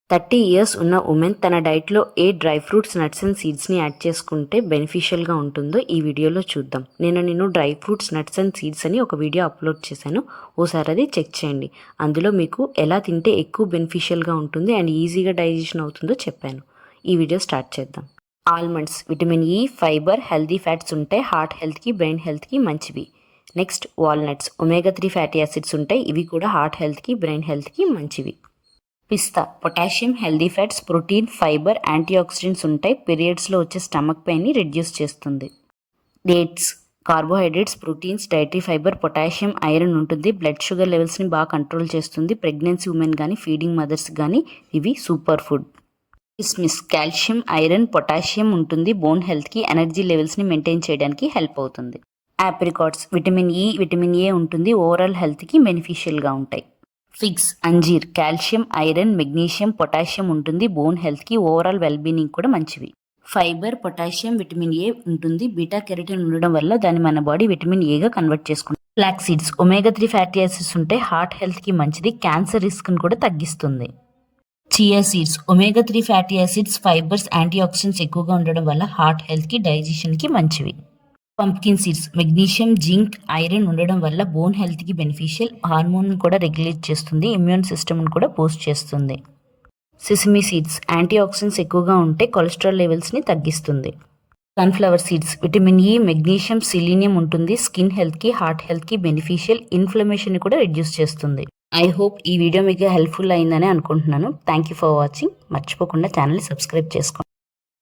30 years ఉన్న women తన డైట్లో ఏ డ్రై ఫ్రూట్స్, నట్స్ అండ్ సీడ్స్ని యాడ్ చేసుకుంటే బెనిఫిషియల్గా ఉంటుందో ఈ వీడియోలో చూద్దాం. నేను dry fruits, nuts and seeds అని ఒక వీడియో అప్లోడ్ చేశాను. ఓసారి అది చెక్ చేయండి. అందులో మీకు ఎలా తింటే ఎక్కువ బెనిఫిషియల్గా ఉంటుంది అండ్ ఈజీగా డైజెషన్ అవుతుందో చెప్పాను. ఈ వీడియో స్టార్ట్ చేద్దాం. Almonds vitamin E, fibre, healthy fats ఉంటాయి. హార్ట్ హెల్త్కి, బ్రెయిన్ హెల్త్కి మంచివి. Next walnuts, omega 3 fatty acids ఉంటాయి. ఇవి కూడా హార్ట్ హెల్త్కి, బ్రెయిన్ హెల్త్కి మంచివి. పిస్తా, potassium, healthy fats, protein, fibre, antioxidants ఉంటాయి. పీరియడ్స్లో వచ్చే స్టమక్ పెయిన్ని రెడ్యూస్ చేస్తుంది. Dates, carbohydrates, proteins, dietary fibre, potassium, iron ఉంటుంది. బ్లడ్ షుగర్ లెవెల్స్ని బాగా కంట్రోల్ చేస్తుంది. ప్రెగ్నెన్సీ ఉమెన్ కానీ, ఫీడింగ్ మదర్స్ కానీ ఇవి సూపర్ ఫుడ్. కిస్మిస్, కాల్షియం, ఐరన్, పొటాషియం ఉంటుంది. బోన్ హెల్త్కి, ఎనర్జీ లెవెల్స్ని మెయింటైన్ చేయడానికి హెల్ప్ అవుతుంది. Apricots, vitamin E, vitamin A ఉంటుంది. ఓవరాల్ హెల్త్కి బెనిఫిషియల్గా ఉంటాయి. ఫిగ్స్, అంజీర్, కాల్షియం, ఐరన్, మెగ్నీషియం, పొటాషియం ఉంటుంది. బోన్ హెల్త్కి, ఓవరాల్ వెల్బీయింగ్ కూడా మంచివి. ఫైబర్, పొటాషియం, విటమిన్ ఏ ఉంటుంది. బీటా కెరటిన్ ఉండడం వల్ల దాన్ని మన బాడీ విటమిన్ ఏగా కన్వర్ట్ చేసుకుంటుంది. Flax seeds, omega 3 fatty acids ఉంటాయి. హార్ట్ హెల్త్కి మంచిది. క్యాన్సర్ రిస్క్ని కూడా తగ్గిస్తుంది. Chia seeds, omega 3 fatty acids, fibres, antioxidants ఎక్కువగా ఉండడం వల్ల హార్ట్ హెల్త్కి, డైజెషన్కి మంచివి. Pumpkin seeds, magnesium, zinc, iron ఉండడం వల్ల బోన్ హెల్త్కి బెనిఫిషియల్. హార్మోన్ కూడా రెగ్యులేట్ చేస్తుంది. ఇమ్యూన్ సిస్టమ్ని కూడా బూస్ట్ చేస్తుంది. సెసమీ సీడ్స్, యాంటీ ఆక్సిడెంట్స్ ఎక్కువగా ఉంటే కొలెస్ట్రాల్ లెవెల్స్ని తగ్గిస్తుంది. Sunflower seeds, vitamin E, magnesium, selenium ఉంటుంది. స్కిన్ హెల్త్కి, హార్ట్ హెల్త్కి బెనిఫిషియల్. ఇన్ఫ్లమేషన్ని కూడా రెడ్యూస్ చేస్తుంది. ఐ హోప్ ఈ వీడియో మీకు హెల్ప్ఫుల్ అయిందని అనుకుంటున్నాను. Thank you for watching. మర్చిపోకుండా ఛానల్ని సబ్స్క్రైబ్ చేసుకోండి.